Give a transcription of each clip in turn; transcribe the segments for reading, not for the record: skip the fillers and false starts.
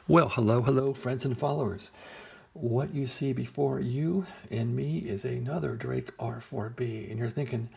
Well, hello, friends and followers. What you see before you and me is another Drake R4B. And you're thinking,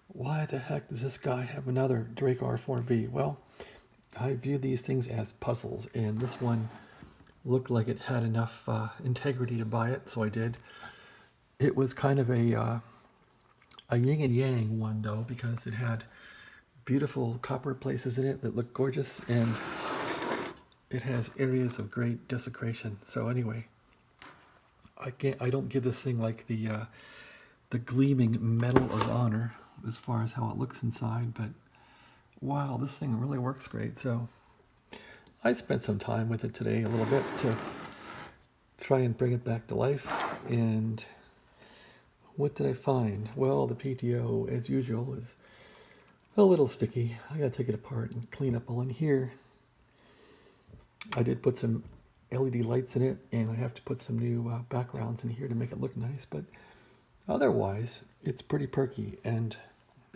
why the heck does this guy have another Drake R4B? Well, I view these things as puzzles, and this one looked like it had enough integrity to buy it, so I did. It was kind of a yin and yang one, though, because it had beautiful copper places in it that look gorgeous, and it has areas of great desecration. So anyway, I don't give this thing like the gleaming Medal of Honor as far as how it looks inside, but wow, this thing really works great. So I spent some time with it today, a little bit, to try and bring it back to life. And what did I find? Well, the PTO, as usual, is a little sticky. I gotta take it apart and clean up all in here. I did put some LED lights in it, and I have to put some new backgrounds in here to make it look nice, but otherwise it's pretty perky, and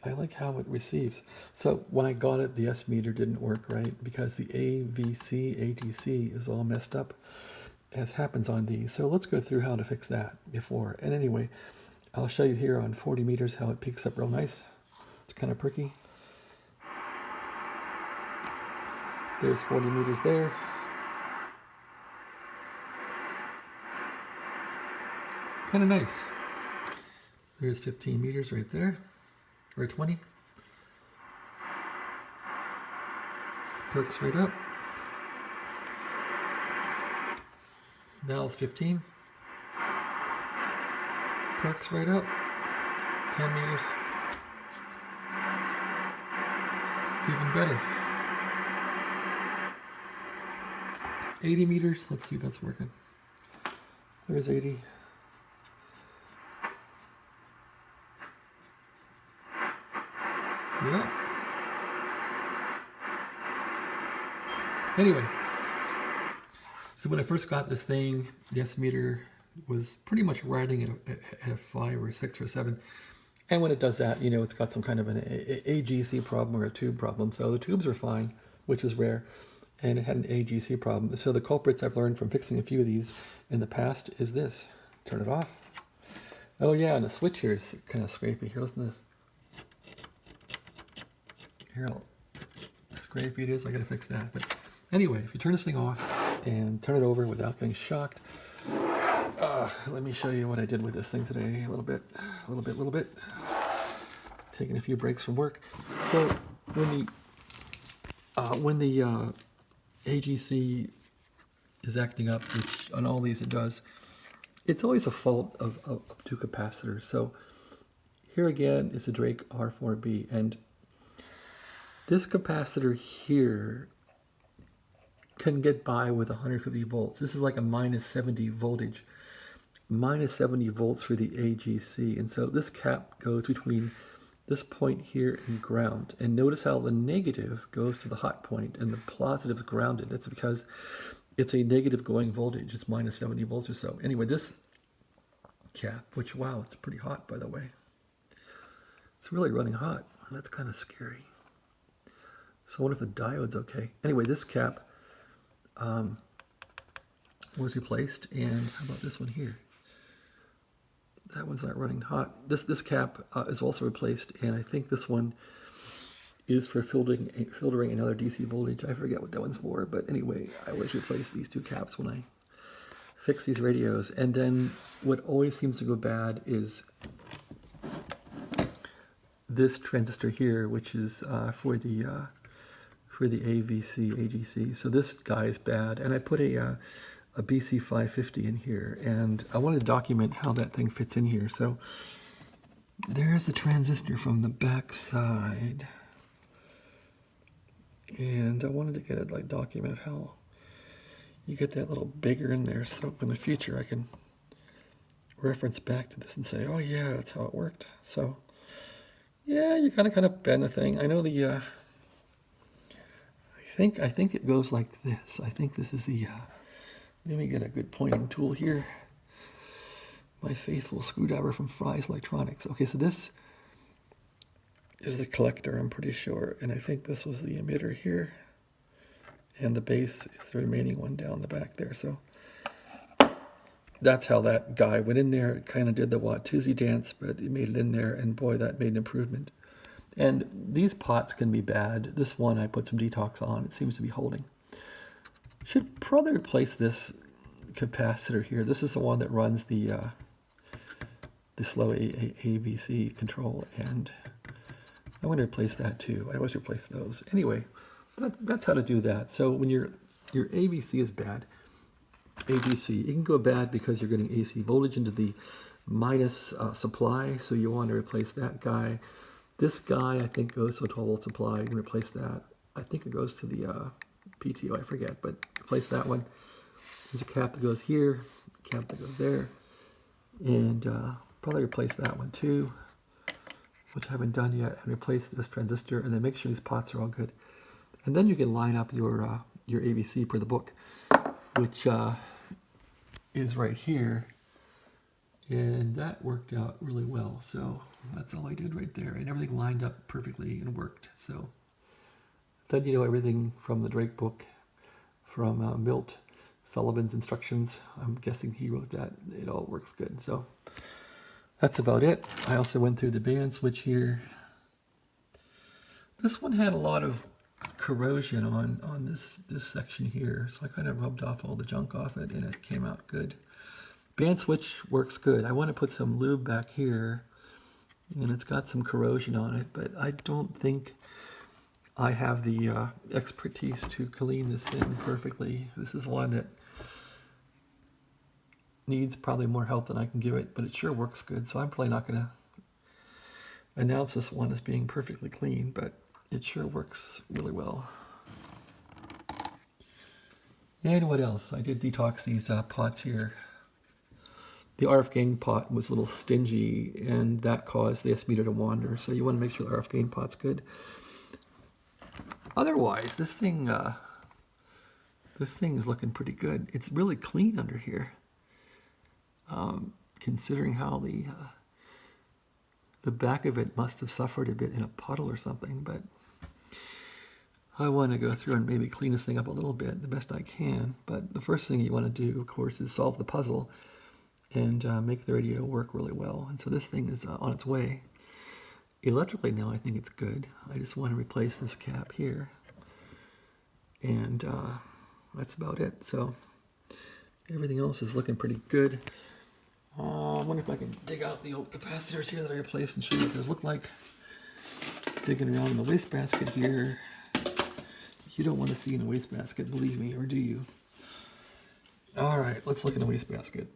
I like how it receives. So when I got it, the S meter didn't work right because the AGC is all messed up, as happens on these. So let's go through how to fix that before. And anyway, I'll show you here on 40 meters how it peaks up real nice. It's kind of perky. There's 40 meters there. Kind of nice. There's 15 meters right there, or 20. Perks right up. Now it's 15. Perks right up. 10 meters. It's even better. 80 meters. Let's see if that's working. There's 80. Yeah. Anyway, so when I first got this thing, the S meter was pretty much riding at a 5 or 6 or 7. And when it does that, you know, it's got some kind of an AGC problem or a tube problem. So the tubes are fine, which is rare. And it had an AGC problem. So the culprits I've learned from fixing a few of these in the past is this. Turn it off. Oh yeah, and the switch here is kind of scrapey. Here, listen to this. Here, how scrapey it is. I gotta fix that. But anyway, if you turn this thing off and turn it over without getting shocked, let me show you what I did with this thing today. A little bit. Taking a few breaks from work. So when the AGC is acting up, which on all these it does, it's always a fault of two capacitors. So here again is a Drake R4B, and this capacitor here can get by with 150 volts. This is like a minus 70 voltage, minus 70 volts for the AGC. And so this cap goes between this point here and ground. And notice how the negative goes to the hot point and the positive's grounded. It's because it's a negative going voltage. It's minus 70 volts or so. Anyway, this cap, which, wow, it's pretty hot, by the way. It's really running hot. That's kind of scary. So I wonder if the diode's okay. Anyway, this cap was replaced, and how about this one here? That one's not running hot. This cap is also replaced, and I think this one is for filtering another DC voltage. I forget what that one's for, but anyway, I always replace these two caps when I fix these radios. And then what always seems to go bad is this transistor here, which is for the AGC. So this guy is bad, and I put a BC550 in here, and I wanted to document how that thing fits in here. So there's a transistor from the back side, and I wanted to get it like documented how you get that little bigger in there, so in the future I can reference back to this and say, oh yeah, that's how it worked. So yeah, you kind of bend the thing. I know the I think it goes like this. I think this is the let me get a good pointing tool here. My faithful screwdriver from Fry's Electronics. Okay, so this is the collector, I'm pretty sure, and I think this was the emitter here. and the base is the remaining one down the back there. So that's how that guy went in there. It kind of did the Watusi dance, but it made it in there, and boy, that made an improvement. And these pots can be bad. This one I put some detox on. It seems to be holding. Should probably replace this capacitor here. This is the one that runs the slow AGC control, and I want to replace that too. I always replace those. Anyway, that's how to do that. So when your AVC is bad, AGC, it can go bad because you're getting AC voltage into the minus supply, so you want to replace that guy. This guy, I think, goes to a 12-volt supply. You can replace that. I think it goes to the PTO, I forget, but replace that one. There's a cap that goes here, a cap that goes there, and probably replace that one too, which I haven't done yet, and replace this transistor, and then make sure these pots are all good. And then you can line up your AVC per the book, which is right here, and that worked out really well. So that's all I did right there, and everything lined up perfectly and worked. So then you know everything from the Drake book, from Milt Sullivan's instructions. I'm guessing he wrote that. It all works good. So that's about it. I also went through the band switch here. This one had a lot of corrosion on this section here, so I kind of rubbed off all the junk off it, and it came out good. Band switch works good. I want to put some lube back here, and it's got some corrosion on it, but I don't think I have the expertise to clean this thing perfectly. This is one that needs probably more help than I can give it, but it sure works good, so I'm probably not going to announce this one as being perfectly clean, but it sure works really well. And what else? I did detox these pots here. The RF gain pot was a little stingy, and that caused the S meter to wander, so you want to make sure the RF gain pot's good. Otherwise, this thing is looking pretty good. It's really clean under here, considering how the back of it must have suffered a bit in a puddle or something, but I want to go through and maybe clean this thing up a little bit, the best I can. But the first thing you want to do, of course, is solve the puzzle and make the radio work really well. And so this thing is on its way. Electrically now, I think it's good. I just want to replace this cap here. And that's about it. So everything else is looking pretty good. I wonder if I can dig out the old capacitors here that I replaced and show you what those look like. Digging around in the wastebasket here. You don't want to see in the wastebasket, believe me, or do you? All right, let's look in the wastebasket.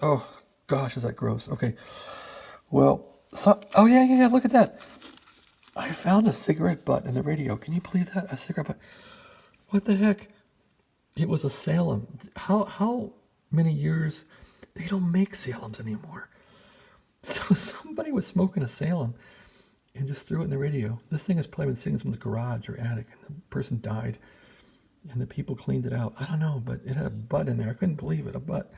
Oh, gosh, is that gross. Okay, well, oh, yeah, look at that. I found a cigarette butt in the radio. Can you believe that? A cigarette butt. What the heck? It was a Salem. How many years? They don't make Salems anymore. So somebody was smoking a Salem and just threw it in the radio. This thing has probably been sitting in someone's garage or attic, and the person died, and the people cleaned it out. I don't know, but it had a butt in there. I couldn't believe it, a butt.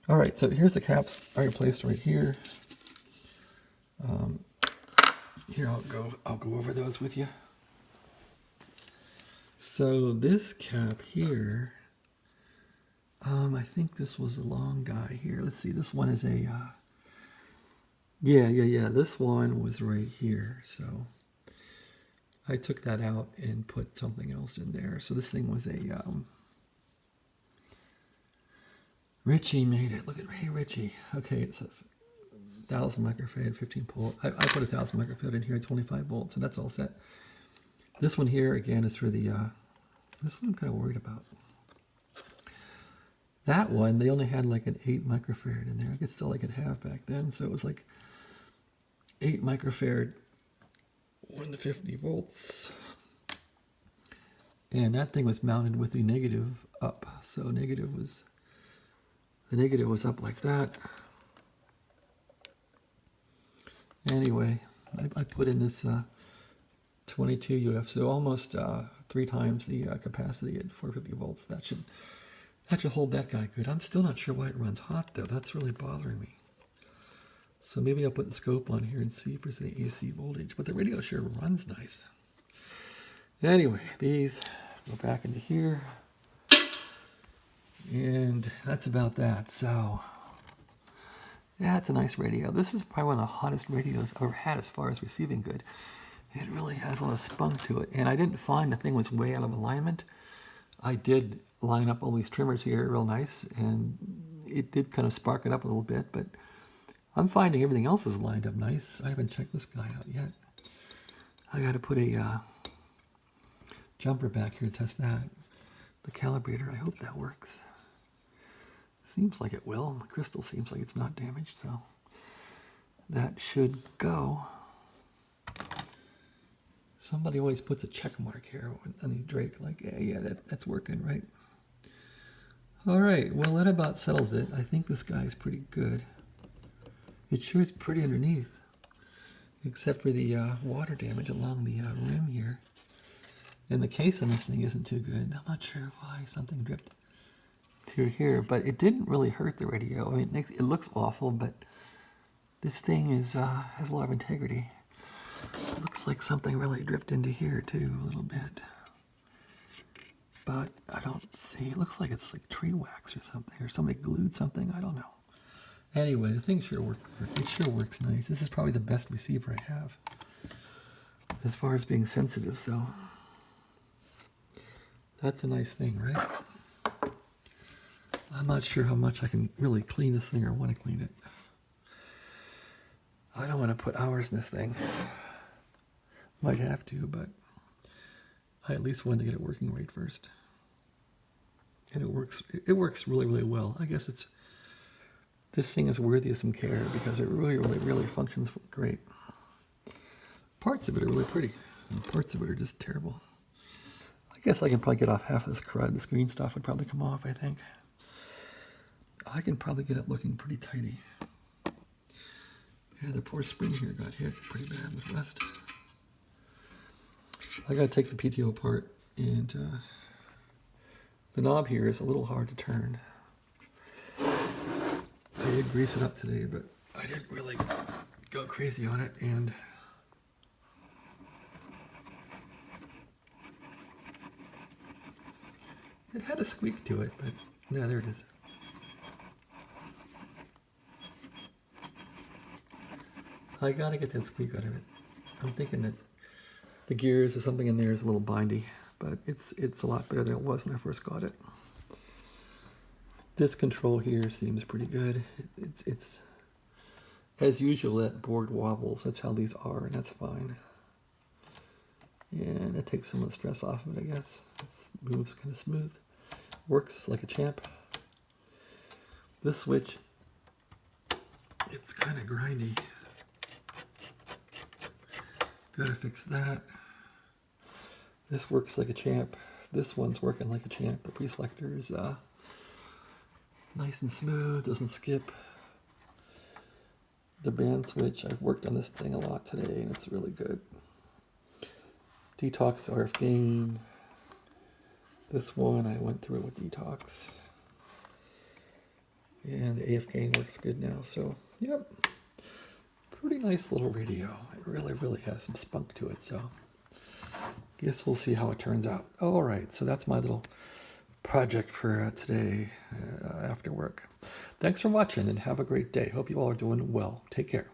All right, so here's the caps I replaced right here. Here, I'll go over those with you. So this cap here, I think this was a long guy here. Let's see, this one is a, yeah, this one was right here. So I took that out and put something else in there. So this thing was a, Richie made it. Look at, hey, Richie. Okay, it's a 1,000 microfarad, 15 pole. I put 1,000 microfarad in here, 25 volts, and that's all set. This one here, again, is for the, this one I'm kind of worried about. That one, they only had like an 8 microfarad in there. I guess still I could have back then, so it was like 8 microfarad, 1 to 50 volts. And that thing was mounted with the negative up, so the negative was up like that. Anyway, I put in this 22 UF, so almost 3 times the capacity at 450 volts. That should hold that guy good. I'm still not sure why it runs hot though. That's really bothering me. So maybe I'll put the scope on here and see if there's any AC voltage. But the radio sure runs nice. Anyway, these go back into here. And that's about that. So, yeah, it's a nice radio. This is probably one of the hottest radios I've ever had as far as receiving good. It really has a lot of spunk to it. And I didn't find the thing was way out of alignment. I did line up all these trimmers here real nice, and it did kind of spark it up a little bit, but I'm finding everything else is lined up nice. I haven't checked this guy out yet. I got to put a jumper back here to test that. The calibrator, I hope that works. Seems like it will. The crystal seems like it's not damaged, so that should go. Somebody always puts a check mark here on the Drake, like, yeah, that's working, right? All right, well, that about settles it. I think this guy's pretty good. It sure is pretty underneath, except for the water damage along the rim here. And the case on this thing isn't too good. I'm not sure why something dripped through here, but it didn't really hurt the radio. I mean, it looks awful, but this thing is has a lot of integrity. It looks like something really dripped into here too, a little bit. But I don't see, it looks like it's like tree wax or something, or somebody glued something, I don't know. Anyway, the thing sure works. It sure works nice. This is probably the best receiver I have as far as being sensitive, so that's a nice thing, right? I'm not sure how much I can really clean this thing or want to clean it. I don't want to put hours in this thing. Might have to, but I at least wanted to get it working right first. And it works really, really well. I guess this thing is worthy of some care because it really functions great. Parts of it are really pretty, and parts of it are just terrible. I guess I can probably get off half of this crud. This green stuff would probably come off, I think. I can probably get it looking pretty tidy. Yeah, the poor spring here got hit pretty bad with rust. I gotta take the PTO apart, and the knob here is a little hard to turn. I did grease it up today, but I didn't really go crazy on it, and it had a squeak to it, but yeah, there it is. I gotta get that squeak out of it. I'm thinking that the gears or something in there is a little bindy, but it's a lot better than it was when I first got it. This control here seems pretty good. It's as usual, that board wobbles. That's how these are, and that's fine. And it takes some of the stress off of it, I guess. It moves kind of smooth. Works like a champ. This switch, it's kind of grindy. Gotta fix that. This works like a champ. This one's working like a champ. The pre-selector is nice and smooth, doesn't skip. The band switch, I've worked on this thing a lot today, and it's really good. Detox RF gain. This one, I went through it with detox. And the AF gain works good now, so yep. Pretty nice little radio. It really has some spunk to it, so guess we'll see how it turns out. All right, so that's my little project for today after work. Thanks for watching, and have a great day. Hope you all are doing well. Take care.